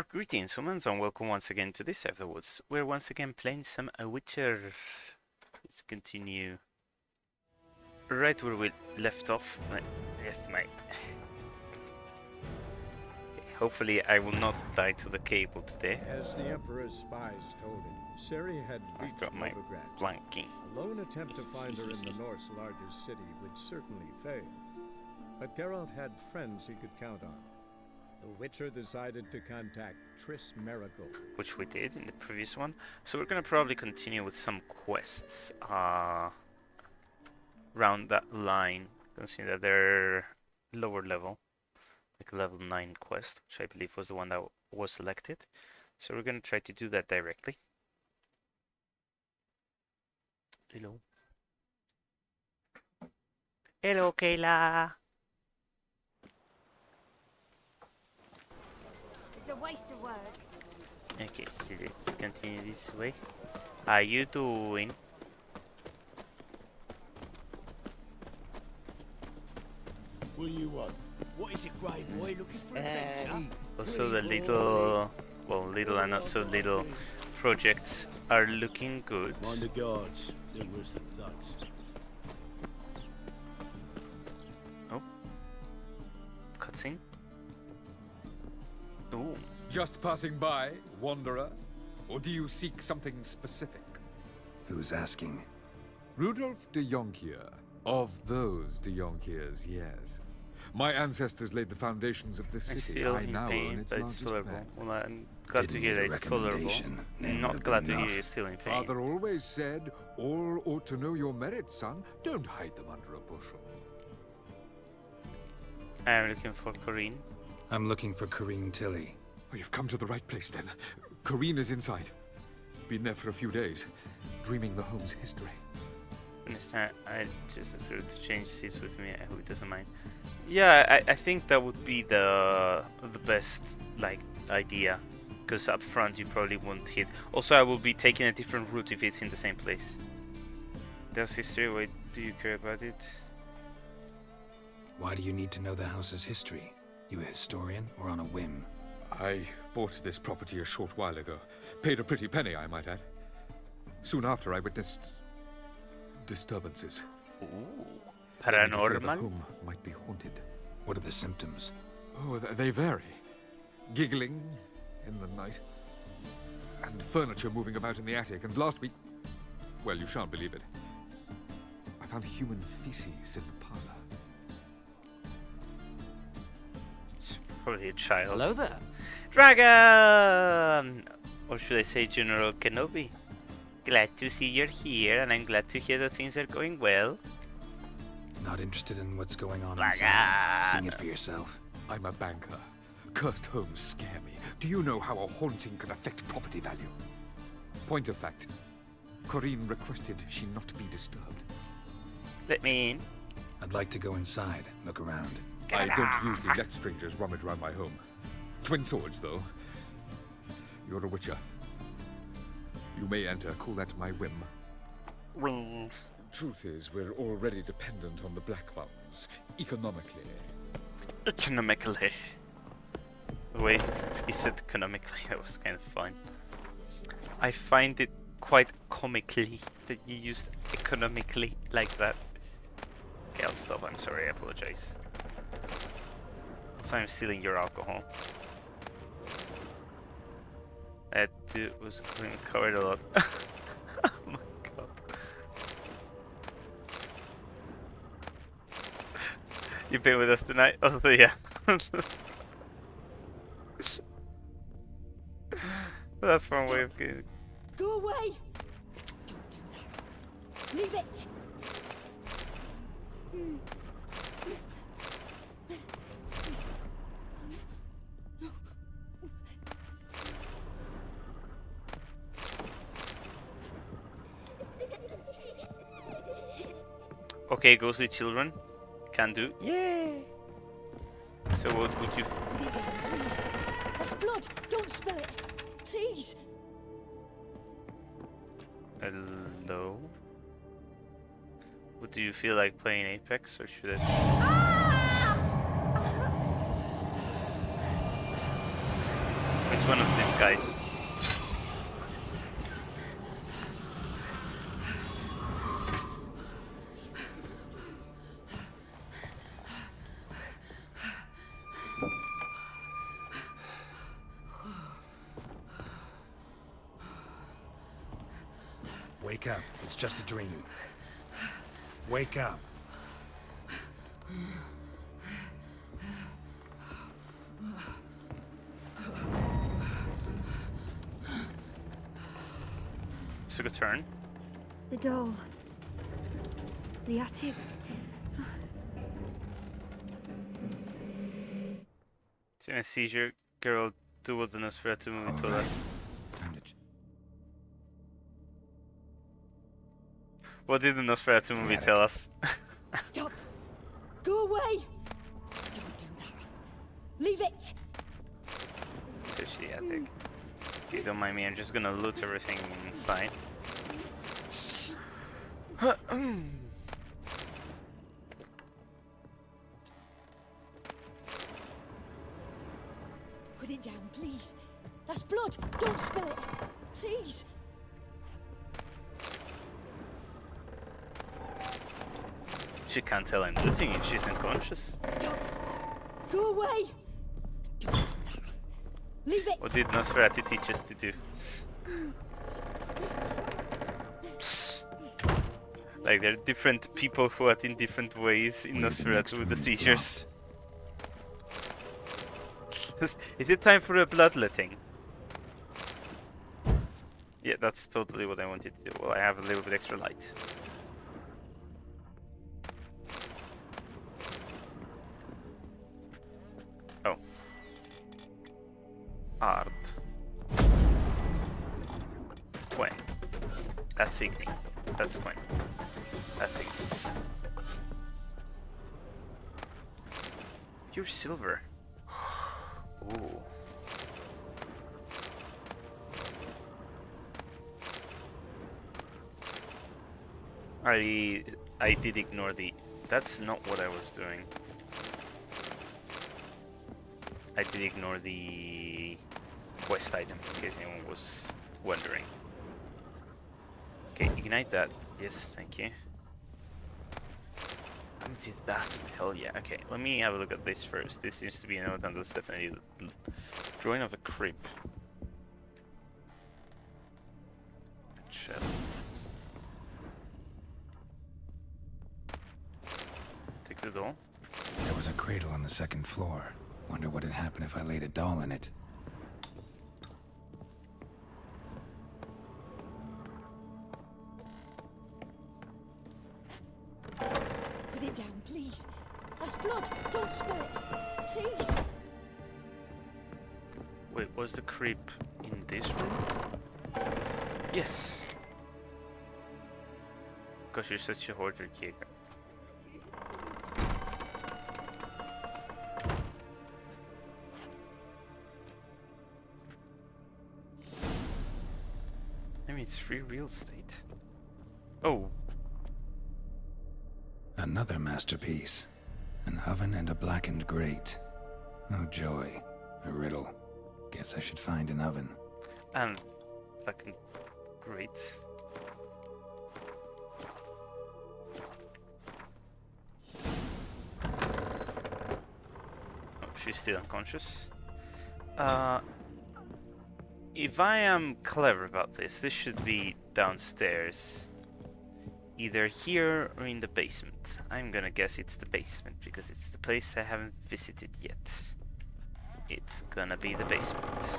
Greetings, humans, and welcome once again to this episode. We're once again playing some Witcher. Let's continue right where we left off. Hopefully, I will not die to the cable today. As the Emperor's spies told him, Ciri had I've reached got my Novigrad. blanking. A lone attempt to find her in the North's largest city would certainly fail. But Geralt had friends he could count on. The Witcher decided to contact Triss, which we did in the previous one. So we're gonna probably continue with some quests around that line. Considering that they're lower level, like level 9 quest, which I believe was the one that was selected. So we're gonna try to do that directly. Hello. Hello, Kayla. It's a waste of words. Okay, so let's continue this way. How you doing? What do you want? What is it, Grey Boy? Looking for adventure? Also the little, well, little and not so little projects are looking good. Mind the guards. They're worse than thugs. Oh. Cutscene. Ooh. Just passing by, wanderer? Or do you seek something specific? Who's asking? Rudolf de Jonkier. Of those de Jonkiers, yes. My ancestors laid the foundations of this I'm city. still I in now own pain, its but it's largest tolerable. bank. Well, I'm glad to hear that it's tolerable. Not glad to hear you're still in pain. Father always said, all ought to know your merits, son. Don't hide them under a bushel. I'm looking for Corinne. I'm looking for Corinne Tilly. Oh, you've come to the right place, then. Corinne is inside. Been there for a few days, dreaming the home's history. Understand? I just sort of to change seats with me. I hope it doesn't mind. Yeah, I think that would be the best like idea, because up front you probably won't hit. Also, I will be taking a different route if it's in the same place. There's history. Why do you care about it? Why do you need to know the house's history? You a historian or on a whim? I bought this property a short while ago. Paid a pretty penny, I might add. Soon after, I witnessed disturbances. Ooh, Led me to fear the paranormal. home might be haunted. What are the symptoms? Oh, they vary. Giggling in the night, and furniture moving about in the attic. And last week, well, you shan't believe it, I found human feces in the parlor. It's probably a child. Hello there. Dragon! Or should I say General Kenobi? Glad to see you're here, and I'm glad to hear that things are going well. Not interested in what's going on My inside? God. Seeing it for yourself. I'm a banker. Cursed homes scare me. Do you know how a haunting can affect property value? Point of fact, Corinne requested she not be disturbed. Let me in. I'd like to go inside, look around. I don't usually let strangers rummage around my home. Twin swords, though. You're a witcher. You may enter, call that my whim. Truth is, we're already dependent on the Black Ones, economically. Economically. Wait, he said economically, that was kind of fun. I find it quite comically that you used economically like that. Okay, I'll stop, I'm sorry, I apologize. So I'm stealing your alcohol. That dude was covered a lot. Oh my god. You been with us tonight? Also, yeah. That's one way of getting. Go away! Don't do that. Leave it! Okay, ghostly children. Can do. Yay! So what would you... Put it down, please. That's blood! Don't spill it! Please! Hello? What do you feel like playing Apex, or should I... Ah! It's one of these guys. Wake up. It's just a dream. Wake up. Took a turn. The door. The attic. It's in a seizure. Girl, do what the Nosferatu movie told us. Time to... What did the Nosferatu movie tell us? Stop! Go away! Don't do that. Leave it! Search the attic. If you don't mind me, I'm just gonna loot everything inside. Put it down, please. That's blood. Don't spill it. Please. She can't tell I'm looting if she's unconscious. Stop. Go away. Don't do that. Leave it. What did Nosferatu teach us to do? Like, there are different people who act in different ways in Nosferatu with the seizures. Is it time for a bloodletting? Yeah, that's totally what I wanted to do. Well, I have a little bit extra light. Oh. Art. Coin. That's igni. That's coin. That's igni. Pure silver. Ooh. I did ignore the... That's not what I was doing. I did ignore the quest item, in case anyone was wondering. Okay, ignite that. Yes, thank you. What is that? Hell yeah. Okay, let me have a look at this first. This seems to be a note, and that's definitely the drawing of a crib. Take the doll. There was a cradle on the second floor. Wonder what would happen if I laid a doll in it. Put it down, please. That's blood. Don't spill it. Please. Wait, was the creep in this room? Yes. Because you're such a hoarder, Jaeger. I mean, it's free real estate. Oh. Another masterpiece. An oven and a blackened grate. Oh joy. A riddle. Guess I should find an oven. And fucking great. Oh, she's still unconscious. If I am clever about this, this should be downstairs. Either here or in the basement. I'm gonna guess it's the basement because it's the place I haven't visited yet. It's gonna be the basement.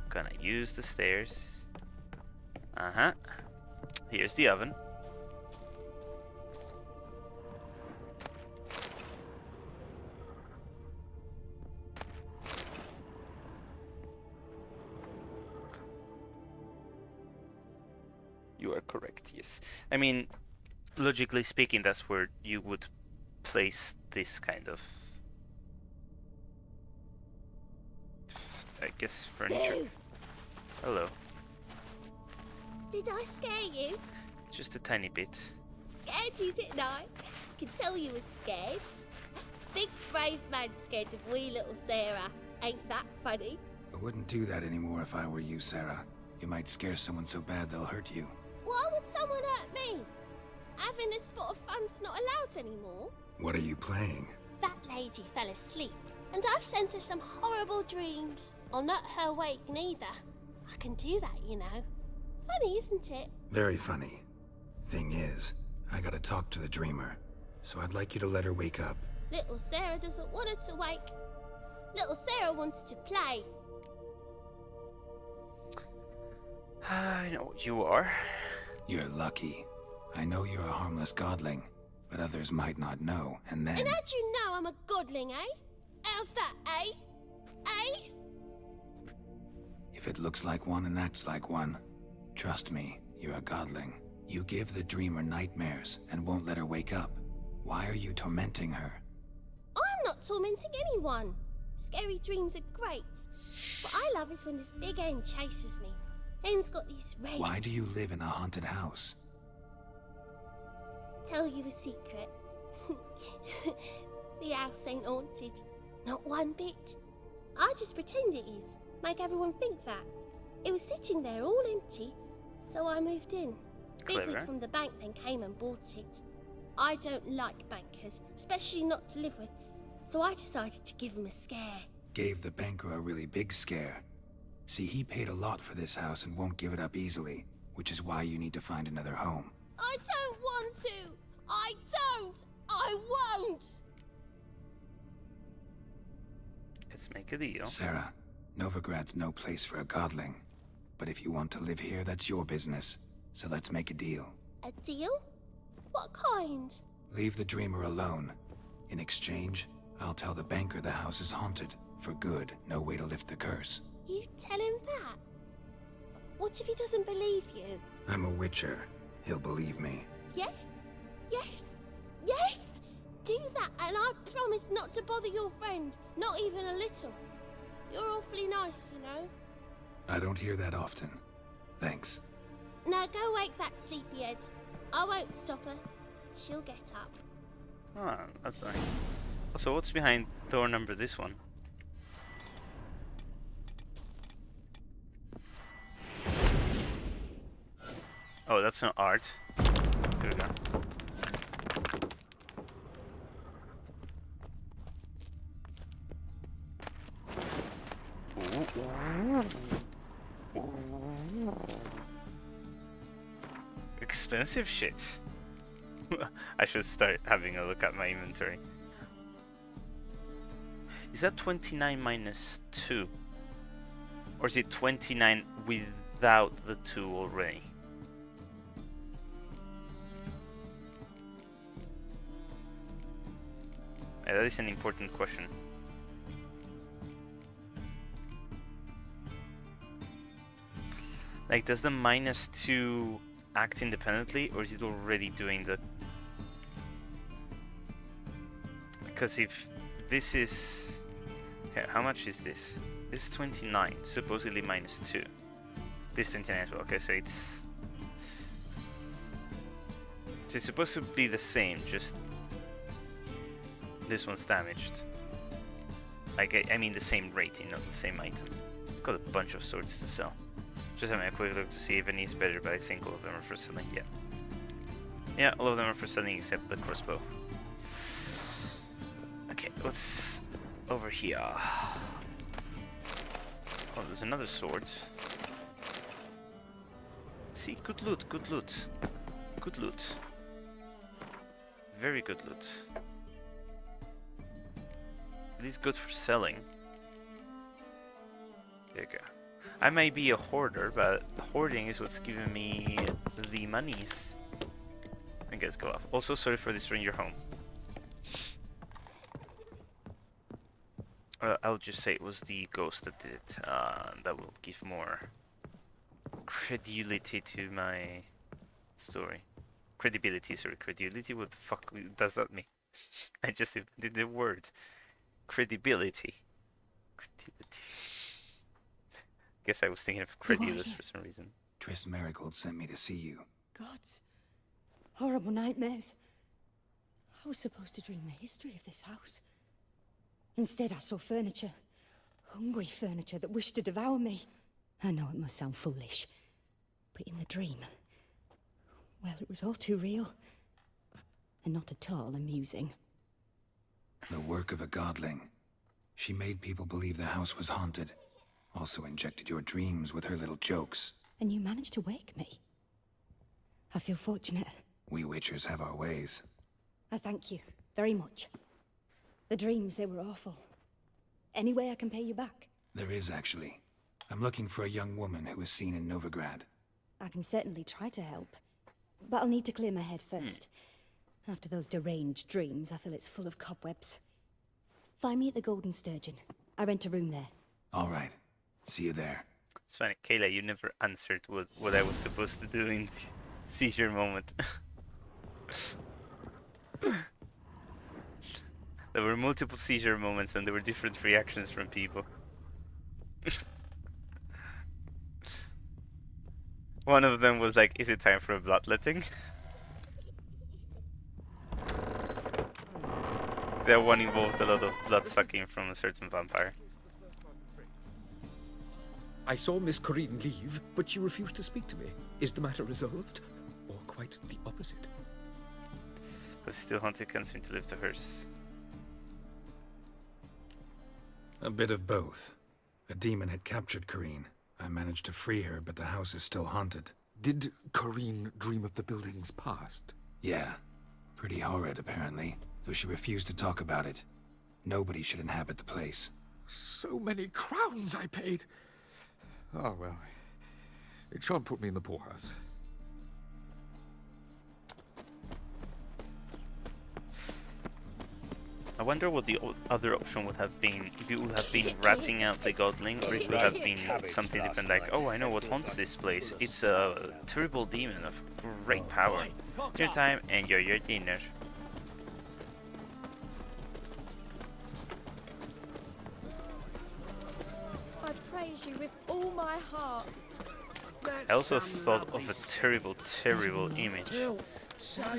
Gonna use the stairs. Uh-huh. Here's the oven. You are correct, yes. I mean, logically speaking, that's where you would place this kind of, I guess, furniture. Boo. Hello. Did I scare you? Just a tiny bit. Scared you, didn't I? Can tell you were scared. big brave man scared of wee little Sarah. Ain't that funny? I wouldn't do that anymore if I were you, Sarah. You might scare someone so bad they'll hurt you. Why would someone hurt me? Having a spot of fun's not allowed anymore. What are you playing? That lady fell asleep, and I've sent her some horrible dreams. I'll not her wake neither. I can do that, you know. Funny, isn't it? Very funny. Thing is, I gotta talk to the dreamer, so I'd like you to let her wake up. Little Sarah doesn't want her to wake. Little Sarah wants to play. I know what you are. You're lucky. I know you're a harmless godling, but others might not know, and then... And how'd you know I'm a godling, eh? How's that, eh? Eh? If it looks like one and acts like one, trust me, you're a godling. You give the dreamer nightmares and won't let her wake up. Why are you tormenting her? I'm not tormenting anyone. Scary dreams are great. What I love is when this big hen chases me. Hen's got these red... Why do you live in a haunted house? Tell you a secret. The house ain't haunted. Not one bit. I just pretend it is. Make everyone think that. It was sitting there all empty, so I moved in. Clever. Bigwig from the bank then came and bought it. I don't like bankers, especially not to live with, so I decided to give him a scare. Gave the banker a really big scare. See, he paid a lot for this house and won't give it up easily, which is why you need to find another home. I don't want to! I don't! I won't! Let's make a deal. Sarah, Novigrad's no place for a godling. But if you want to live here, that's your business. So let's make a deal. A deal? What kind? Leave the dreamer alone. In exchange, I'll tell the banker the house is haunted. For good, no way to lift the curse. You tell him that? What if he doesn't believe you? I'm a witcher. He'll believe me. Yes? Yes? Yes! Do that and I promise not to bother your friend. Not even a little. You're awfully nice, you know. I don't hear that often. Thanks. Now go wake that sleepyhead. I won't stop her. She'll get up. Ah, that's nice. Also, what's behind door number this one? Oh, that's not art. Here we go. Expensive shit. I should start having a look at my inventory. Is that 29 minus 2? Or is it 29 without the 2 already? Yeah, that is an important question. Like, does the minus 2 act independently, or is it already doing the... Because if this is... Okay, how much is this? This is 29, supposedly minus 2. This 29 as well. Okay, so it's... So it's supposed to be the same, just... This one's damaged. Like, I mean the same rating, not the same item. I've got a bunch of swords to sell. Just having a quick look to see if any is better, but I think all of them are for selling, yeah. Yeah, all of them are for selling except the crossbow. Okay, what's over here? Oh, there's another sword. See, good loot, good loot. Good loot. Very good loot. It is good for selling. There you go. I may be a hoarder, but hoarding is what's giving me the monies. I guess go off. Also, sorry for destroying your home. I'll just say it was the ghost that did it. That will give more credulity to my story. Credibility, sorry. Credulity? What the fuck does that mean? I just did the word. Credibility. Credibility. Guess I was thinking of credulous for some reason. Triss Marigold sent me to see you. Gods. Horrible nightmares. I was supposed to dream the history of this house. Instead, I saw furniture. Hungry furniture that wished to devour me. I know it must sound foolish, but in the dream, well, it was all too real. And not at all amusing. The work of a godling. She made people believe the house was haunted. Also injected your dreams with her little jokes. And you managed to wake me. I feel fortunate. We witchers have our ways. I thank you very much. The dreams, they were awful. Any way I can pay you back? There is, actually. I'm looking for a young woman who was seen in Novigrad. I can certainly try to help. But I'll need to clear my head first. After those deranged dreams, I feel it's full of cobwebs. Find me at the Golden Sturgeon. I rent a room there. All right. See you there. It's funny, Kayla, you never answered what I was supposed to do in the seizure moment. There were multiple seizure moments and there were different reactions from people. One of them was like, is it time for a bloodletting? That one involved a lot of blood sucking from a certain vampire. I saw Miss Corinne leave, but she refused to speak to me. Is the matter resolved? Or quite the opposite? But still haunted can't seem to lift a hearse. A bit of both. A demon had captured Corinne. I managed to free her, but the house is still haunted. Did Corinne dream of the building's past? Yeah. Pretty horrid, apparently. Though she refused to talk about it. Nobody should inhabit the place. So many crowns I paid! Oh, well. It shan't put me in the poorhouse. I wonder what the other option would have been. If it would have been ratting out the godling, or it would have been something different like, oh, I know what haunts this place. It's a terrible demon of great power. Your time, enjoy your dinner. I praise you with all my heart. I also thought of a terrible, terrible image.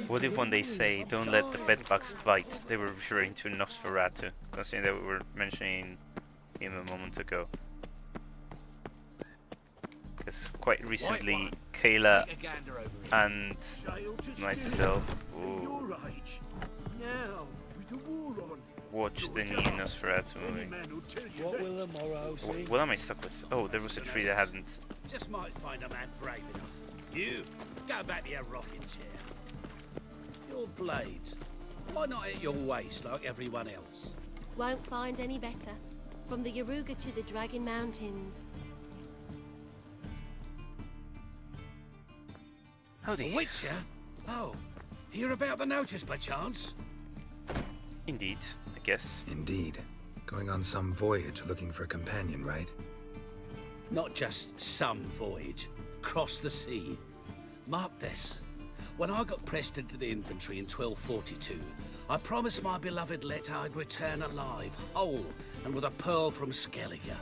What if when they say, don't let the bedbugs bite, they were referring to Nosferatu, considering that we were mentioning him a moment ago. Because quite recently, Kayla and myself watched the new Nosferatu movie. What will the morrow see? What am I stuck with? Oh, there was a tree that hadn't... Just might find a man brave enough. You, go back to your rocking chair. Your blades. Why not at your waist like everyone else? Won't find any better. From the Yaruga to the Dragon Mountains. Howdy. Witcher? Oh, hear about the notice by chance? Indeed, I guess. Indeed. Going on some voyage looking for a companion, right? Not just some voyage. Cross the sea. Mark this. When I got pressed into the infantry in 1242, I promised my beloved Let I'd return alive, whole, and with a pearl from Skellige.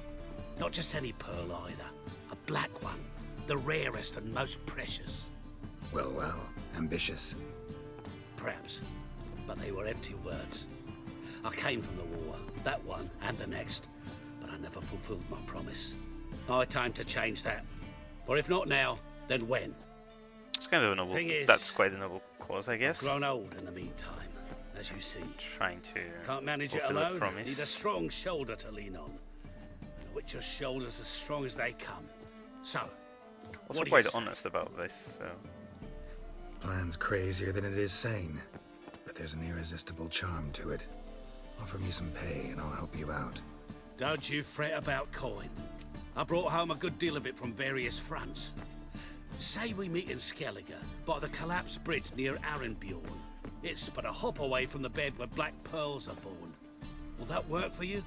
Not just any pearl either. A black one. The rarest and most precious. Well, well. Ambitious. Perhaps. But they were empty words. I came from the war, that one and the next, but I never fulfilled my promise. High time to change that. For if not now, then when? It's kind of a noble... Thing is, that's quite a noble cause, I guess. Grown old in the meantime, as you see. Trying to Can't manage it fulfill a alone. promise. Need a strong shoulder to lean on. And a witcher's shoulder's as strong as they come. So, Also what do you quite say? honest about this, so... Plan's crazier than it is sane. But there's an irresistible charm to it. Offer me some pay and I'll help you out. Don't you fret about coin. I brought home a good deal of it from various fronts. Say we meet in Skellige, by the collapsed bridge near Arenbjorn. It's but a hop away from the bed where black pearls are born. Will that work for you?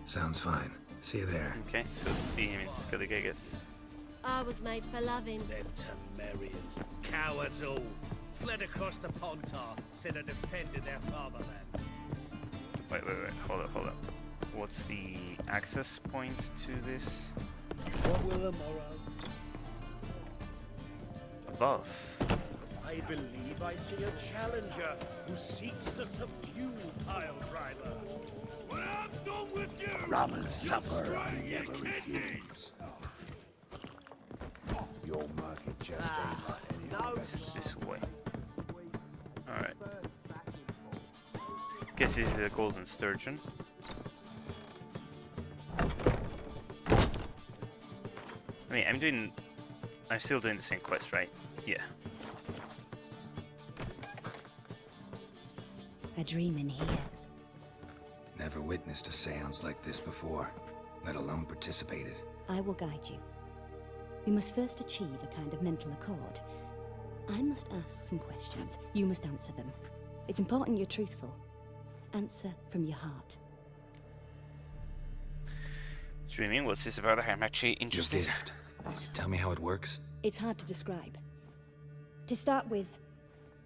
Sounds fine. See you there. Okay, so see him in Skellige, I guess. I was made for loving. Them Temerians, cowards all. Fled across the Pontar, instead of defending their fatherland. Wait, hold up. What's the access point to this? What will the morrow? Above. I believe I see a challenger who seeks to subdue Piledriver. Rum and supper I never refuse. Your market just ain't like any other. This way. Alright. Guess this is the golden sturgeon. I mean, I'm still doing the same quest, right? Yeah. A dream in here. Never witnessed a seance like this before, let alone participated. I will guide you. We must first achieve a kind of mental accord. I must ask some questions. You must answer them. It's important you're truthful. Answer from your heart. Dreaming, what's this about? I'm actually Your interested. gift. Tell me how it works. It's hard to describe. To start with,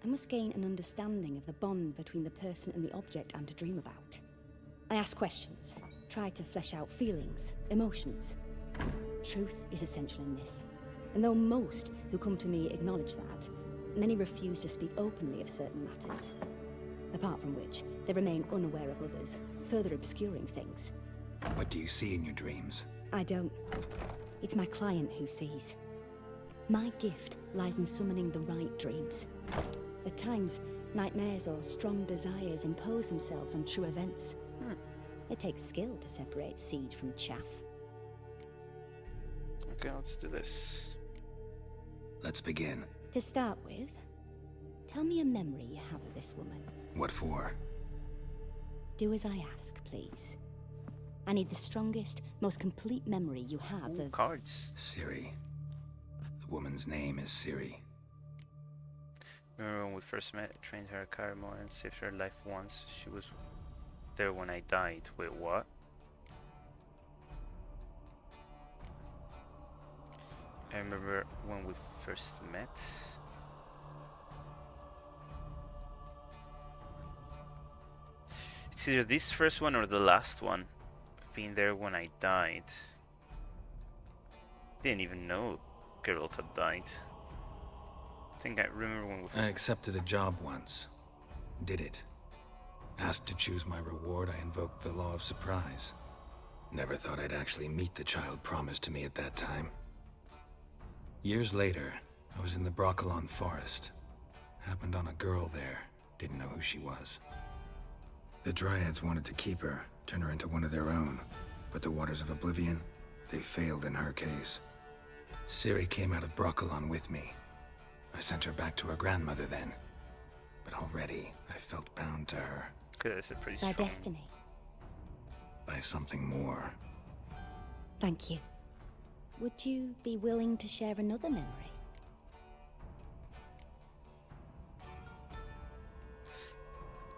I must gain an understanding of the bond between the person and the object I'm to dream about. I ask questions, try to flesh out feelings, emotions. Truth is essential in this, and though most who come to me acknowledge that, many refuse to speak openly of certain matters. Apart from which, they remain unaware of others, further obscuring things. What do you see in your dreams? I don't. It's my client who sees. My gift lies in summoning the right dreams. At times, nightmares or strong desires impose themselves on true events. It takes skill to separate seed from chaff. Okay, let's do this. Let's begin. To start with, tell me a memory you have of this woman. What for? Do as I ask, please. I need the strongest, most complete memory you have of... Cards. Ciri. The woman's name is Ciri. Remember when we first met, I trained her a Caramel and saved her life once. She was there when I died. Wait, what? I remember when we first met. It's either this first one or the last one. Being there when I died. Didn't even know Geralt had died. I think I remember when we first I accepted a job once. Did it. Asked to choose my reward, I invoked the law of surprise. Never thought I'd actually meet the child promised to me at that time. Years later, I was in the Broccolon forest. Happened on a girl there. Didn't know who she was. The Dryads wanted to keep her, turn her into one of their own. But the Waters of Oblivion, they failed in her case. Ciri came out of Broccolon with me. I sent her back to her grandmother then. But already, I felt bound to her. Okay, that's a pretty By strong. destiny. By something more. Thank you. Would you be willing to share another memory?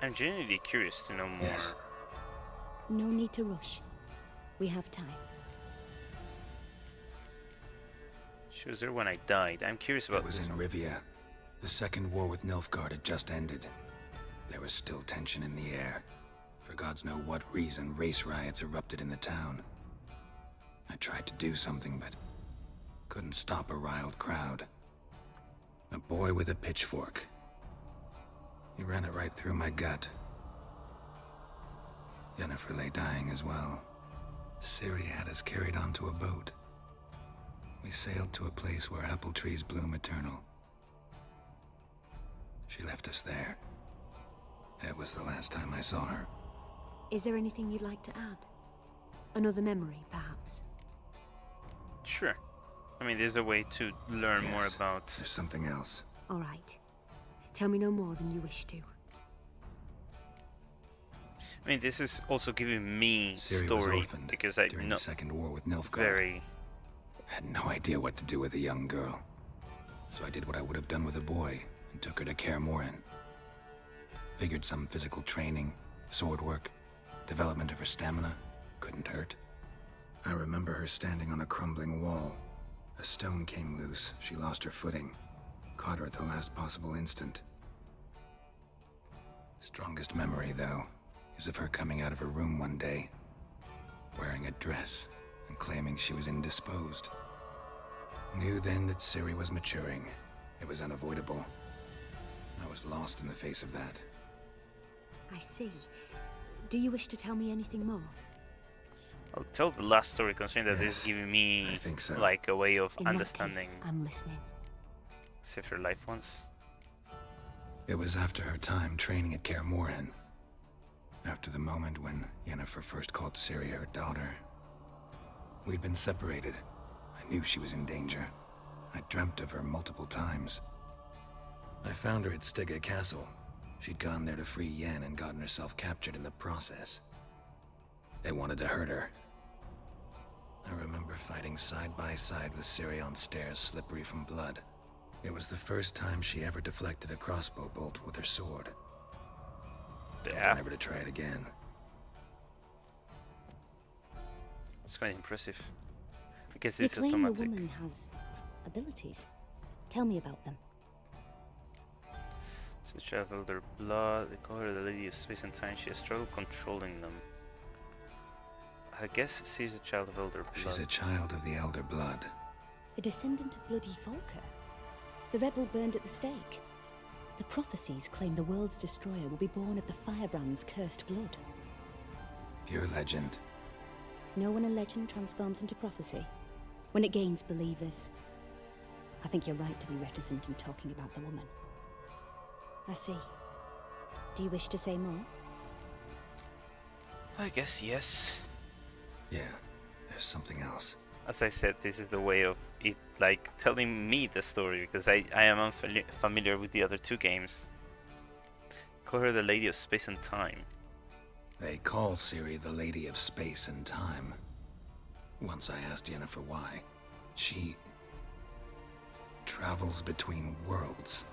I'm genuinely curious to know more. Yes. No need to rush. We have time. She was there when I died. I'm curious about It was this in one. Rivia. The second war with Nilfgaard had just ended. There was still tension in the air. For gods know what reason, race riots erupted in the town. I tried to do something, but couldn't stop a riled crowd. A boy with a pitchfork. He ran it right through my gut. Yennefer lay dying as well. Ciri had us carried onto a boat. We sailed to a place where apple trees bloom eternal. She left us there. That was the last time I saw her. Is there anything you'd like to add? Another memory, perhaps? Sure. I mean, there's a way to learn more Yes, about. There's something else. All right. Tell me no more than you wish to. I mean, this is also giving me Ciri was story orphaned because I during know the Second War with Nilfgaard. very. Had no idea what to do with a young girl. So I did what I would have done with a boy and took her to Kaer Morhen. Figured some physical training, sword work, development of her stamina couldn't hurt. I remember her standing on a crumbling wall. A stone came loose, she lost her footing. Caught her at the last possible instant. Strongest memory, though, is of her coming out of her room one day, wearing a dress and claiming she was indisposed. Knew then that Ciri was maturing. It was unavoidable. I was lost in the face of that. I see. Do you wish to tell me anything more? I'll tell the last story, considering that this is Yes, giving me I think so. like a way of In understanding that case, I'm listening. Save Your Life once. It was after her time training at Kaer Morhen. After the moment when Yennefer first called Ciri her daughter. We'd been separated. I knew she was in danger. I dreamt of her multiple times. I found her at Stege Castle. She'd gone there to free Yen and gotten herself captured in the process. They wanted to hurt her. I remember fighting side by side with Ciri on stairs slippery from blood. It was the first time she ever deflected a crossbow bolt with her sword. Yeah, Never to try it again. it's quite impressive. I guess You this is claim the automatic. woman has abilities. Tell me about them. Since she have elder blood, they call her the Lady of Space and Time. She has struggled controlling them. I guess she's a child of elder blood. She's a child of the Elder Blood. A descendant of bloody Volker. The rebel burned at the stake. The prophecies claim the world's destroyer will be born of the firebrand's cursed blood. Pure legend. Know when a legend transforms into prophecy? When it gains believers. I think you're right to be reticent in talking about the woman. I see. Do you wish to say more? I guess yes. Yeah, there's something else. As I said, this is the way of it, like, telling me the story, because I am unfamiliar with the other two games. Call her the Lady of Space and Time. They call Ciri the Lady of Space and Time. Once I asked Yennefer why. She travels between worlds.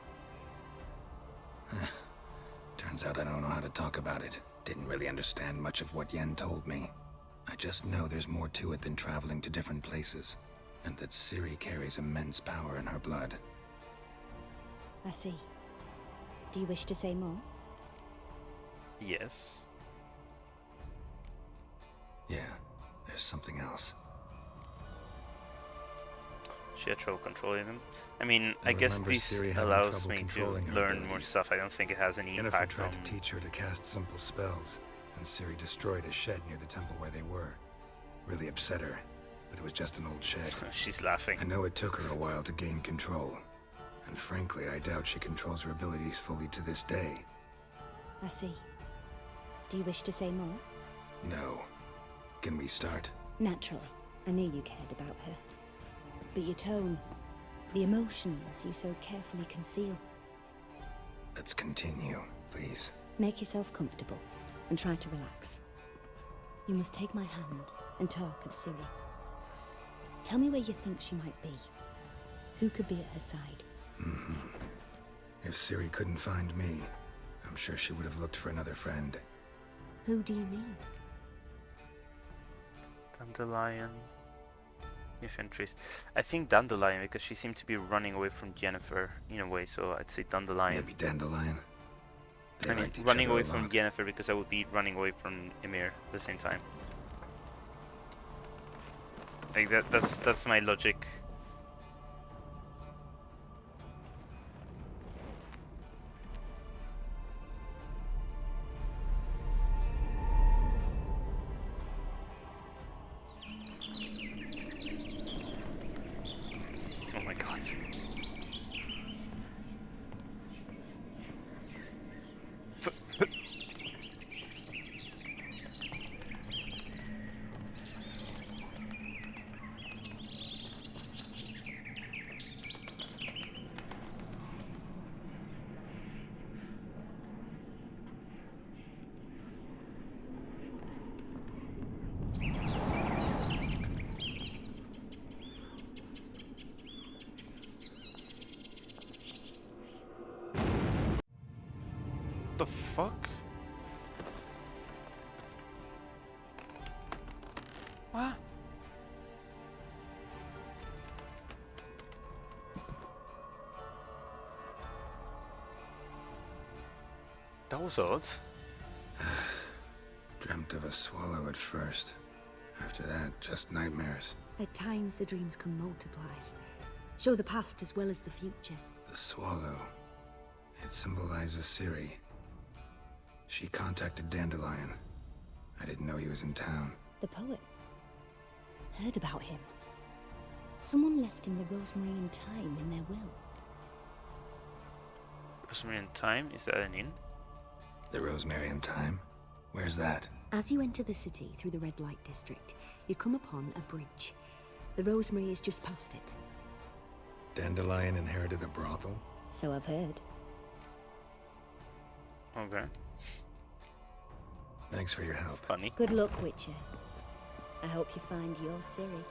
Turns out I don't know how to talk about it. Didn't really understand much of what Yen told me. I just know there's more to it than traveling to different places, and that Ciri carries immense power in her blood. I see. Do you wish to say more? Yes. Yeah, there's something else. She had trouble controlling them. I mean, I I guess remember this Ciri having allows trouble me to controlling her learn more abilities. stuff. I don't think it has any Yennefer impact tried on... to teach her to cast simple spells, and Ciri destroyed a shed near the temple where they were. Really upset her, but it was just an old shed. She's laughing. I know it took her a while to gain control, and frankly, I doubt she controls her abilities fully to this day. I see. Do you wish to say more? No. Can we start? Naturally. I knew you cared about her. But your tone, the emotions you so carefully conceal. Let's continue, please. Make yourself comfortable and try to relax. You must take my hand and talk of Ciri. Tell me where you think she might be. Who could be at her side? If Ciri couldn't find me, I'm sure she would have looked for another friend. Who do you mean? Dandelion. Triss. I think Dandelion, because she seemed to be running away from Yennefer in a way, so I'd say Dandelion. Maybe Dandelion. They I mean, liked each running other away a from lot. Yennefer because I would be running away from Emir at the same time. Like that's my logic. Oh my god. The fuck? What? That was odd. Dreamt of a swallow at first. After that, just nightmares. At times the dreams can multiply. Show the past as well as the future. The swallow. It symbolizes Ciri. She contacted Dandelion. I didn't know he was in town. The poet. heard about him. Someone left him the rosemary and thyme in their will. Rosemary and Thyme? Is that an inn? The Rosemary and Thyme? Where's that? As you enter the city through the red light district, you come upon a bridge. The rosemary is just past it. Dandelion inherited a brothel? So I've heard. Okay. Thanks for your help. Funny. Good luck, Witcher. I hope you find your Ciri.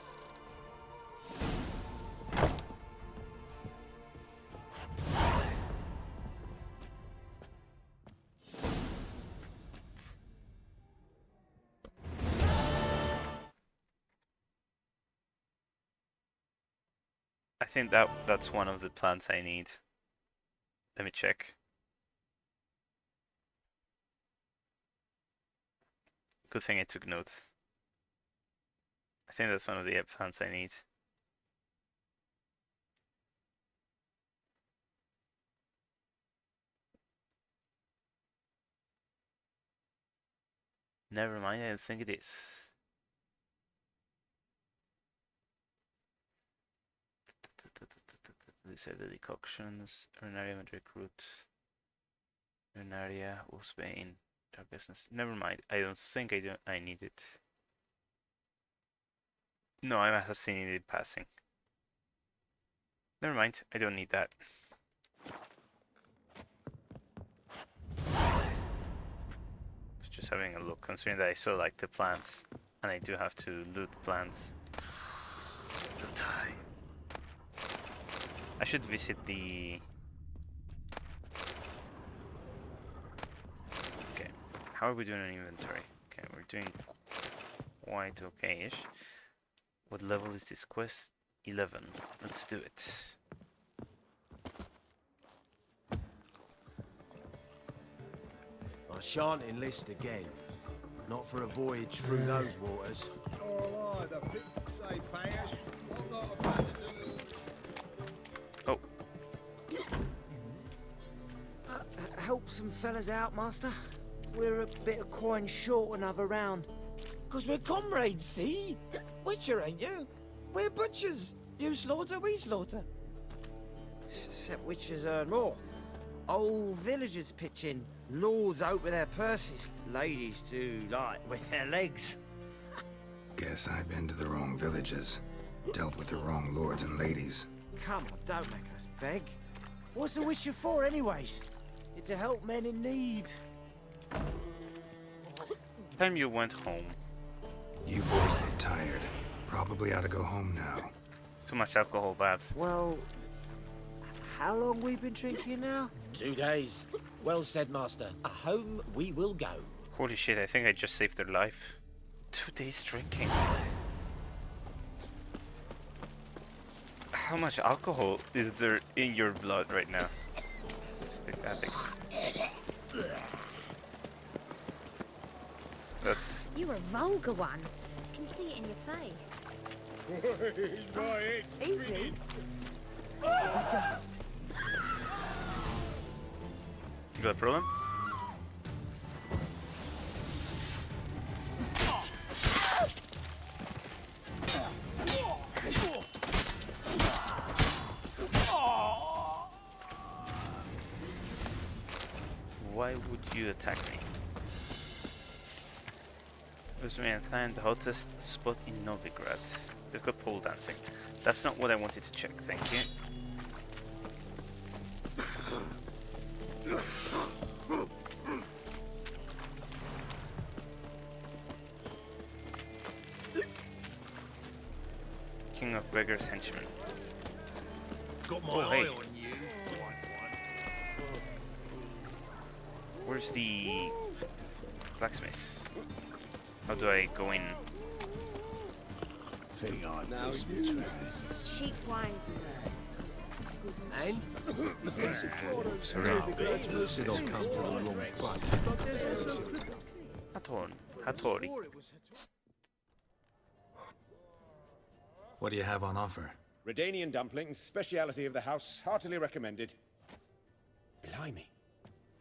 I think that's one of the plants I need. Let me check. Good thing I took notes. I think that's one of the plants I need. Never mind, I don't think it is. These are the decoctions. Urinaria, Madrid root. Urinaria, Wolfsbane, dark essence. Never mind. I don't think I need it. No, I must have seen it in passing. Never mind. I don't need that. Just having a look, considering that I so like the plants, and I do have to loot plants. To die. I should visit the... Okay, how are we doing on inventory? Okay, we're doing quite okay-ish. What level is this quest? 11. Let's do it. I shan't enlist again. Not for a voyage through those waters. All right, the people say payers. I'm not about to do. Oh, Help some fellas out, Master. We're a bit of coin short another round. 'Cause we're comrades, see? Witcher, ain't you? We're butchers. You slaughter, we slaughter. Except witches earn more. Old villagers pitch in. Lords out with their purses. Ladies do like with their legs. Guess I've been to the wrong villages. Dealt with the wrong lords and ladies. Come on, don't make us beg. What's a witcher for, anyways? It's to help men in need. time you went home. You boys look tired. Probably ought to go home now. Too much alcohol, bad. Well, how long we been drinking now? 2 days. Well said, Master. Home we will go. Holy shit, I think I just saved their life. 2 days drinking. How much alcohol is there in your blood right now? Stick addicts. That's... You're a vulgar one. I can see it in your face. Easy. You got a problem? Why would you attack me? Rosemary and Thyme, the hottest spot in Novigrad. They've got pole dancing. That's not what I wanted to check, thank you. King of Beggars Henchmen. Got my Oh, hey. eye on you. Where's the blacksmith? How do I go in? Think I missed my chance. Cheap wine's good. And? Defensive Florida's Novigrad's most It all comes to the wrong place. But there's also crypto. Hattori. What do you have on offer? Redanian dumplings, speciality of the house, heartily recommended. Blimey.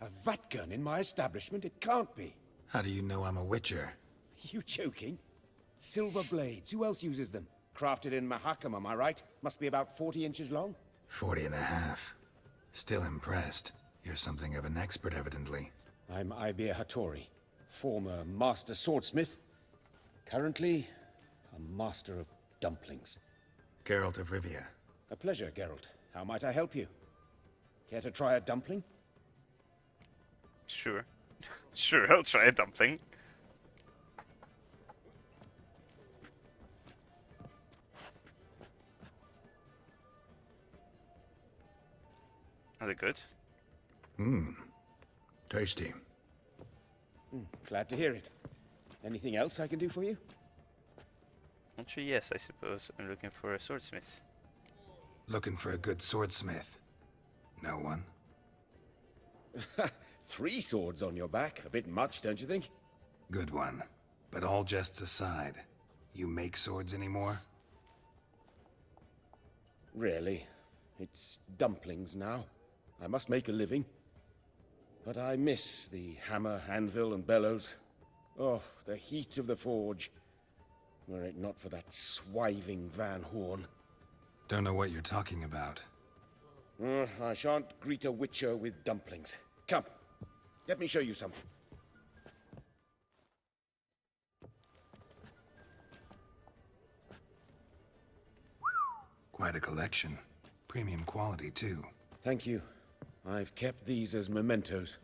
A vat gun in my establishment? It can't be. How do you know I'm a witcher? You joking? Silver blades. Who else uses them? Crafted in Mahakam, am I right? Must be about 40 inches long? 40 and a half. Still impressed. You're something of an expert, evidently. I'm Ibir Hattori, former master swordsmith. Currently, a master of dumplings. Geralt of Rivia. A pleasure, Geralt. How might I help you? Care to try a dumpling? Sure. Sure, I'll try a dumpling. Are they good? Tasty. Glad to hear it. Anything else I can do for you? Actually, yes, I suppose. I'm looking for a swordsmith. Looking for a good swordsmith. No one? 3 swords on your back. A bit much, don't you think? Good one. But all jests aside, you make swords anymore? Really. It's dumplings now. I must make a living. But I miss the hammer, anvil, and bellows. Oh, the heat of the forge. Were it not for that swiving Van Horn. Don't know what you're talking about. I shan't greet a witcher with dumplings. Come, let me show you something. Quite a collection. Premium quality, too. Thank you. I've kept these as mementos.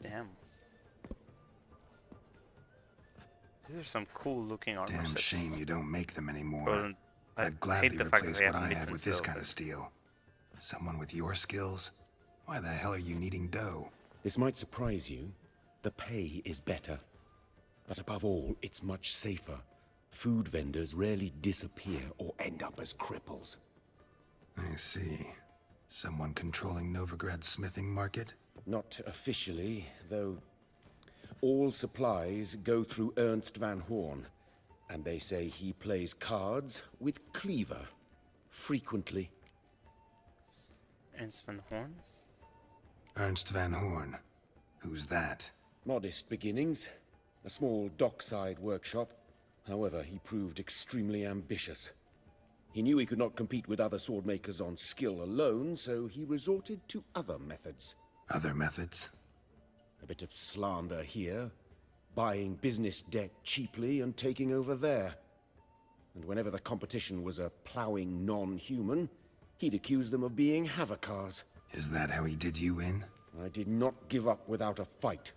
Damn. These are some cool looking armor Damn sets. shame you don't make them anymore. Well, I I'd gladly hate the fact that replace they what have I have mittens, with this though, kind of but- steel. Someone with your skills? Why the hell are you needing dough? This might surprise you. The pay is better. But above all, it's much safer. Food vendors rarely disappear or end up as cripples. I see. Someone controlling Novigrad's smithing market? Not officially, though all supplies go through Ernst Van Horn. And they say he plays cards with Cleaver. Frequently. Ernst Van Horn? Ernst Van Horn. Who's that? Modest beginnings. A small dockside workshop. However, he proved extremely ambitious. He knew he could not compete with other swordmakers on skill alone, so he resorted to other methods. Other methods? A bit of slander here, buying business debt cheaply and taking over there. And whenever the competition was a ploughing non-human, he'd accuse them of being Havocars. Is that how he did you in? I did not give up without a fight.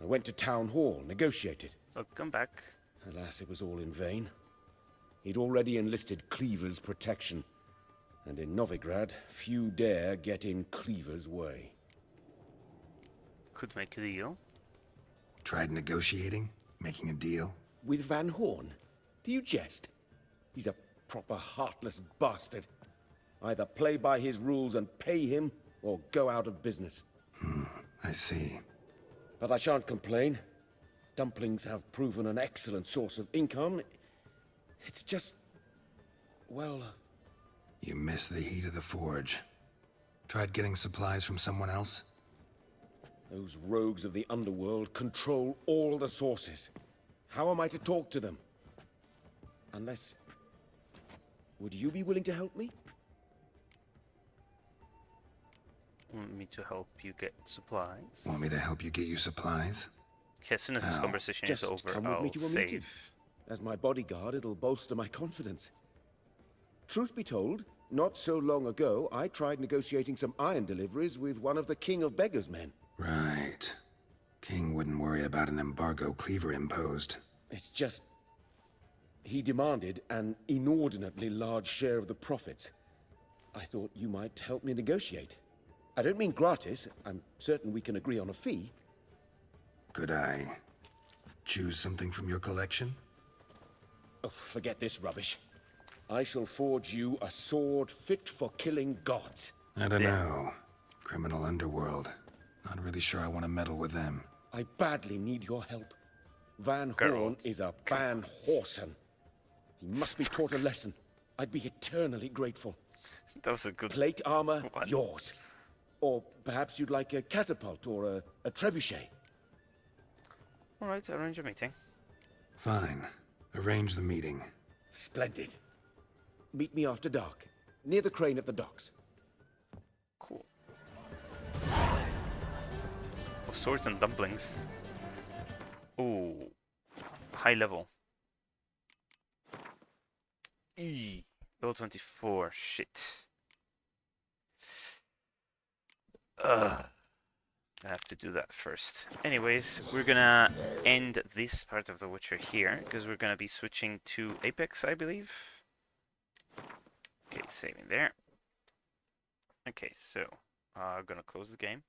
I went to town hall, negotiated. Oh, come back. Alas, it was all in vain. He'd already enlisted Cleaver's protection. And in Novigrad, few dare get in Cleaver's way. Could make a deal. Tried negotiating? Making a deal? With Van Horn? Do you jest? He's a proper heartless bastard. Either play by his rules and pay him, or go out of business. I see. But I shan't complain. Dumplings have proven an excellent source of income. It's just... well... You miss the heat of the forge. Tried getting supplies from someone else? Those rogues of the underworld control all the sources. How am I to talk to them? Unless... would you be willing to help me? Want me to help you get supplies? Want me to help you get you supplies? Okay, as soon as this How? conversation Just is over, come with I'll me to a meeting. save. As my bodyguard, it'll bolster my confidence. Truth be told, not so long ago, I tried negotiating some iron deliveries with one of the King of Beggars' men. Right. King wouldn't worry about an embargo Cleaver imposed. It's just... he demanded an inordinately large share of the profits. I thought you might help me negotiate. I don't mean gratis. I'm certain we can agree on a fee. Could I choose something from your collection? Oh, forget this rubbish. I shall forge you a sword fit for killing gods. I don't know. Criminal underworld. Not really sure I want to meddle with them. I badly need your help. Van Geralt. Horn is a Van Horsen. He must be taught a lesson. I'd be eternally grateful. That was a good Plate armor, one. yours. Or perhaps you'd like a catapult or a trebuchet. Alright, arrange a meeting. Fine. Arrange the meeting. Splendid. Meet me after dark, near the crane at the docks. Cool. Of swords and dumplings. Ooh. High level. Level 24. Shit. Ugh. I have to do that first. Anyways, we're gonna end this part of The Witcher here, because we're gonna be switching to Apex, I believe. Okay, saving there. Okay, so I'm gonna close the game.